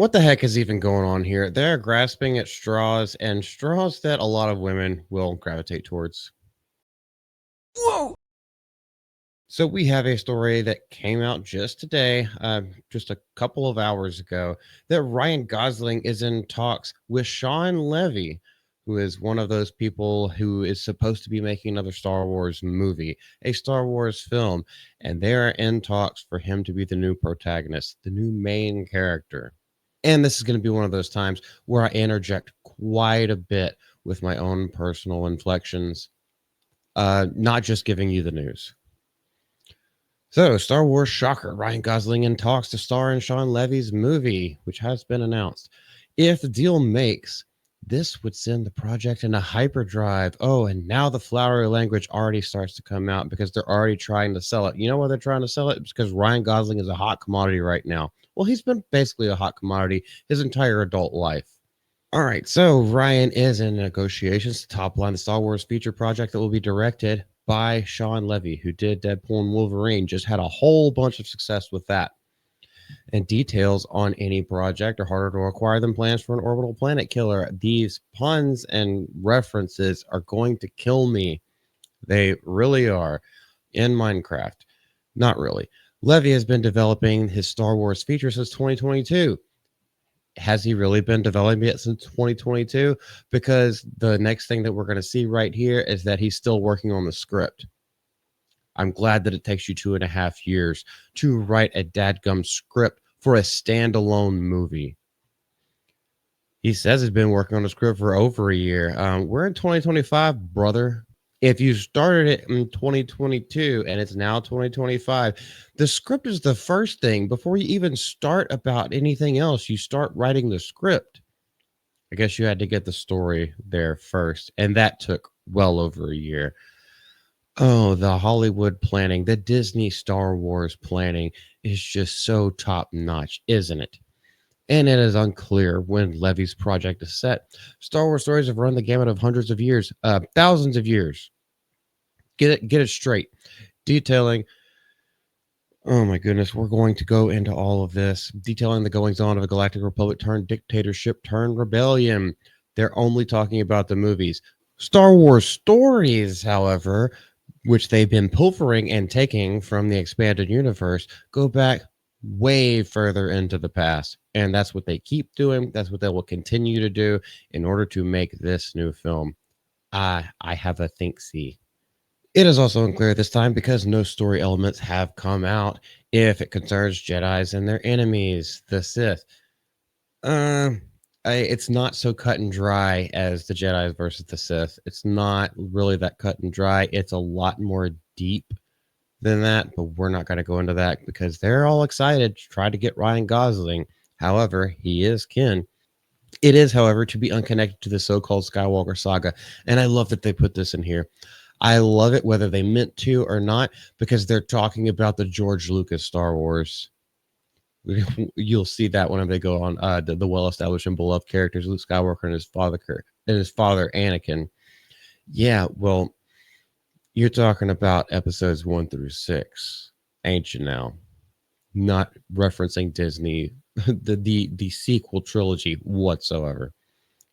What the heck is even going on here? They're grasping at straws and straws that a lot of women will gravitate towards. Whoa! So we have a story that came out just today, just a couple of hours ago, that Ryan Gosling is in talks with Sean Levy, who is one of those people who is supposed to be making another Star Wars movie, a Star Wars film, and they are in talks for him to be the new protagonist, the new main character. And this is going to be one of those times where I interject quite a bit with my own personal inflections, not just giving you the news. So, Star Wars shocker. Ryan Gosling in talks to star in Sean Levy's movie, which has been announced. If the deal makes, this would send the project in a hyperdrive. Oh, and now the flowery language already starts to come out because they're already trying to sell it. You know why they're trying to sell it? It's because Ryan Gosling is a hot commodity right now. Well, he's been basically a hot commodity his entire adult life. All right, so Ryan is in negotiations to top line the Star Wars feature project that will be directed by Sean Levy, who did Deadpool and Wolverine, just had a whole bunch of success with that. And details on any project are harder to acquire than plans for an orbital planet killer. These puns and references are going to kill me. They really are in Minecraft. Not really. Levy has been developing his Star Wars feature since 2022. Has he really been developing it since 2022? Because the next thing that we're going to see right here is that he's still working on the script. I'm glad that it takes you 2.5 years to write a dadgum script for a standalone movie. He says he's been working on the script for over a year. We're in 2025, brother. If you started it in 2022 and it's now 2025, the script is the first thing. Before you even start about anything else, you start writing the script. I guess you had to get the story there first, and that took well over a year. Oh, the Hollywood planning, the Disney Star Wars planning is just so top notch, isn't it? And it is unclear when Levy's project is set. Star Wars stories have run the gamut of hundreds of years, thousands of years. Get it straight. Detailing. Oh my goodness, we're going to go into all of this, detailing the goings on of a galactic republic turned dictatorship turned rebellion. They're only talking about the movies. Star Wars stories, however, which they've been pilfering and taking from the expanded universe, go back way further into the past. And that's what they keep doing. That's what they will continue to do in order to make this new film. I have a think see. It is also unclear this time because no story elements have come out if it concerns Jedi's and their enemies, the Sith. Uh, it's not so cut and dry as the Jedi's versus the Sith. It's not really that cut and dry. It's a lot more deep than that, but we're not going to go into that because they're all excited to try to get Ryan Gosling. However, he is kin. It is, however, to be unconnected to the so called Skywalker saga. And I love that they put this in here. I love it whether they meant to or not because they're talking about the George Lucas Star Wars. You'll see that whenever they go on the well-established and beloved characters Luke Skywalker and his father Anakin. Yeah, well, you're talking about episodes 1 through 6, ain't you now? Not referencing Disney, the sequel trilogy whatsoever.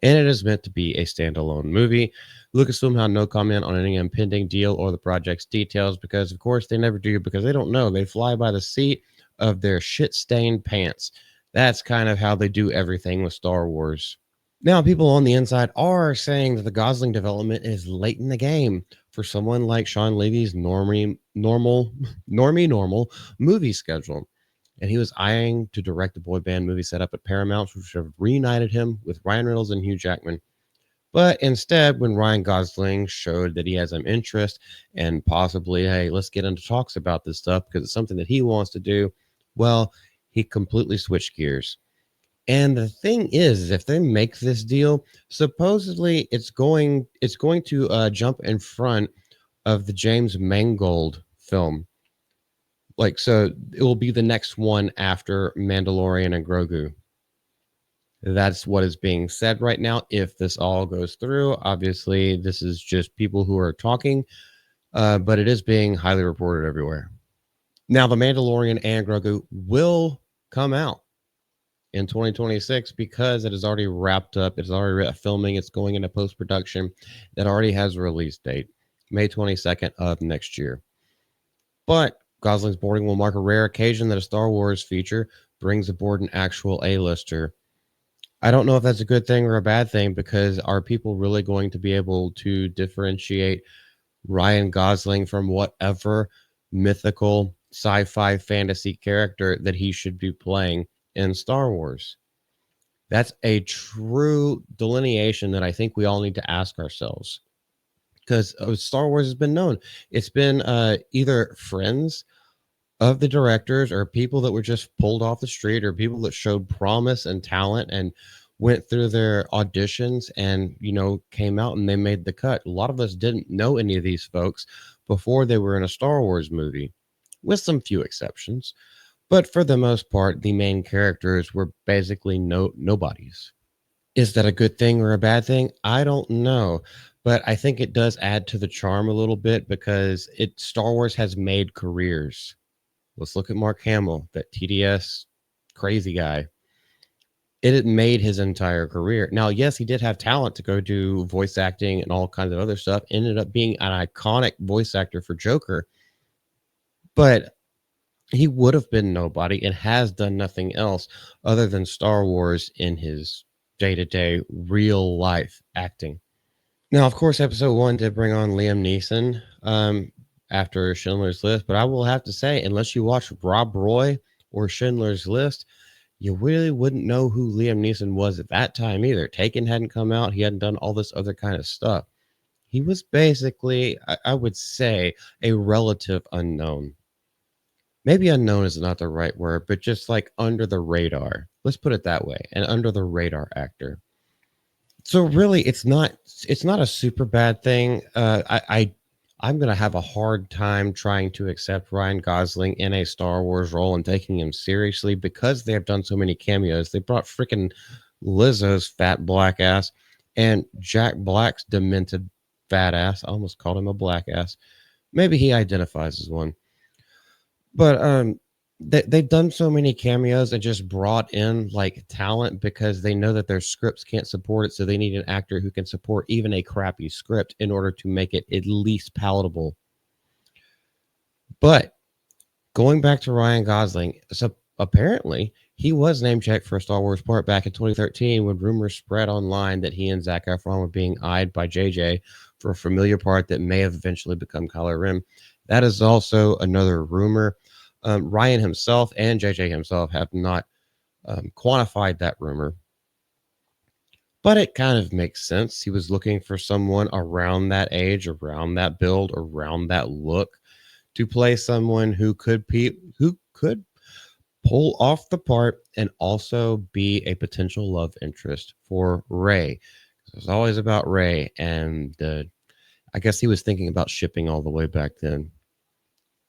And it is meant to be a standalone movie. Lucasfilm had no comment on any impending deal or the project's details because, of course, they never do because they don't know. They fly by the seat of their shit stained pants. That's kind of how they do everything with Star Wars. Now, people on the inside are saying that the Gosling development is late in the game for someone like Sean Levy's normal movie schedule. And he was eyeing to direct the boy band movie set up at Paramount, which would have reunited him with Ryan Reynolds and Hugh Jackman. But instead, when Ryan Gosling showed that he has some interest and possibly, hey, let's get into talks about this stuff because it's something that he wants to do, well, he completely switched gears. And the thing is, if they make this deal, supposedly it's going to jump in front of the James Mangold film. Like, so it will be the next one after Mandalorian and Grogu. That's what is being said right now. If this all goes through, obviously this is just people who are talking, but it is being highly reported everywhere. Now, the Mandalorian and Grogu will come out in 2026 because it is already wrapped up. It's already filming. It's going into post production. That already has a release date, May 22nd of next year. But Gosling's boarding will mark a rare occasion that a Star Wars feature brings aboard an actual A-lister. I don't know if that's a good thing or a bad thing because are people really going to be able to differentiate Ryan Gosling from whatever mythical sci-fi fantasy character that he should be playing in Star Wars? That's a true delineation that I think we all need to ask ourselves because Star Wars has been known. It's been either friends of the directors or people that were just pulled off the street or people that showed promise and talent and went through their auditions and came out and they made the cut. A lot of us didn't know any of these folks before they were in a Star Wars movie, with some few exceptions, but for the most part the main characters were basically nobodies. Is that a good thing or a bad thing? I don't know, but I think it does add to the charm a little bit because it Star Wars has made careers. Let's look at Mark Hamill, that TDS crazy guy. It had made his entire career. Now, yes, he did have talent to go do voice acting and all kinds of other stuff. Ended up being an iconic voice actor for Joker, but he would have been nobody and has done nothing else other than Star Wars in his day to day real life acting. Now, of course, episode one did bring on Liam Neeson after Schindler's List, but I will have to say, unless you watch Rob Roy or Schindler's List, you really wouldn't know who Liam Neeson was at that time either. Taken hadn't come out, he hadn't done all this other kind of stuff. He was basically, I would say, a relative unknown. Maybe unknown is not the right word, but just like under the radar. Let's put it that way, an under the radar actor. So really, it's not a super bad thing. I'm gonna have a hard time trying to accept Ryan Gosling in a Star Wars role and taking him seriously because they have done so many cameos. They brought freaking Lizzo's fat black ass and Jack Black's demented fat ass. I almost called him a black ass. Maybe he identifies as one. But they've done so many cameos and just brought in like talent because they know that their scripts can't support it, so they need an actor who can support even a crappy script in order to make it at least palatable. But going back to Ryan Gosling, so apparently he was name checked for a Star Wars part back in 2013 when rumors spread online that he and Zac Efron were being eyed by JJ for a familiar part that may have eventually become Kylo Ren. That is also another rumor. Ryan himself and JJ himself have not quantified that rumor, but it kind of makes sense. He was looking for someone around that age, around that build, around that look to play someone who could pull off the part and also be a potential love interest for Ray. It was always about Ray, and I guess he was thinking about shipping all the way back then.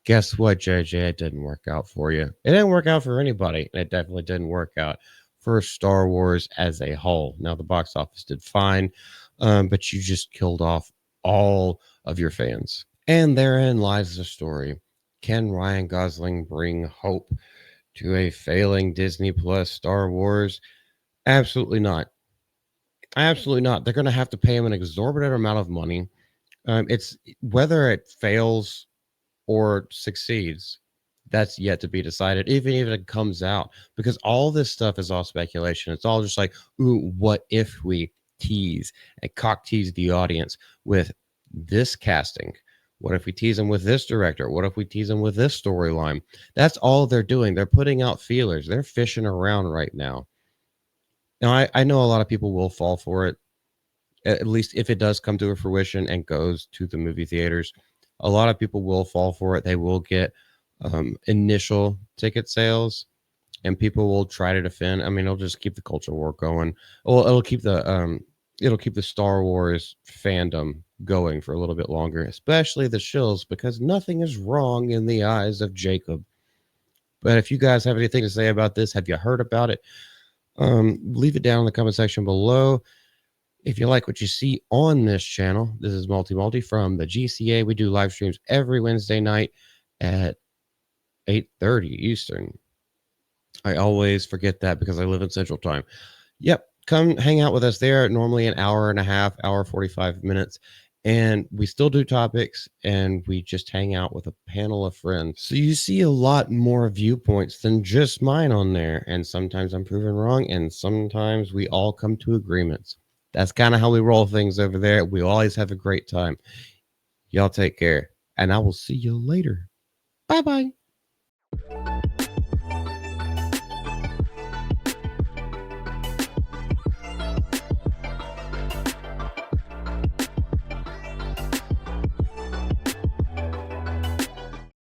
Guess what, JJ? It didn't work out for you. It didn't work out for anybody. And it definitely didn't work out for Star Wars as a whole. Now, the box office did fine, but you just killed off all of your fans. And therein lies the story. Can Ryan Gosling bring hope to a failing Disney Plus Star Wars? Absolutely not. Absolutely not. They're going to have to pay him an exorbitant amount of money. It's whether it fails or succeeds, that's yet to be decided, even if it comes out, because all this stuff is all speculation. It's all just like, ooh, what if we tease and cock tease the audience with this casting? What if we tease them with this director? What if we tease them with this storyline? That's all they're doing. They're putting out feelers. They're fishing around right now. Now, I know a lot of people will fall for it, at least if it does come to a fruition and goes to the movie theaters. A lot of people will fall for it. They will get initial ticket sales, and people will try to defend. I mean, it'll just keep the culture war going. Well, it'll keep the Star Wars fandom going for a little bit longer, especially the shills, because nothing is wrong in the eyes of Jacob. But if you guys have anything to say about this, have you heard about it? Leave it down in the comment section below. If you like what you see on this channel, this is Multi from the GCA. We do live streams every Wednesday night at 8:30 Eastern. I always forget that because I live in Central Time. Yep, come hang out with us there. Normally an hour and a half, hour 45 minutes. And we still do topics and we just hang out with a panel of friends. So you see a lot more viewpoints than just mine on there. And sometimes I'm proven wrong, and sometimes we all come to agreements. That's kind of how we roll things over there. We always have a great time. Y'all take care, and I will see you later. Bye bye.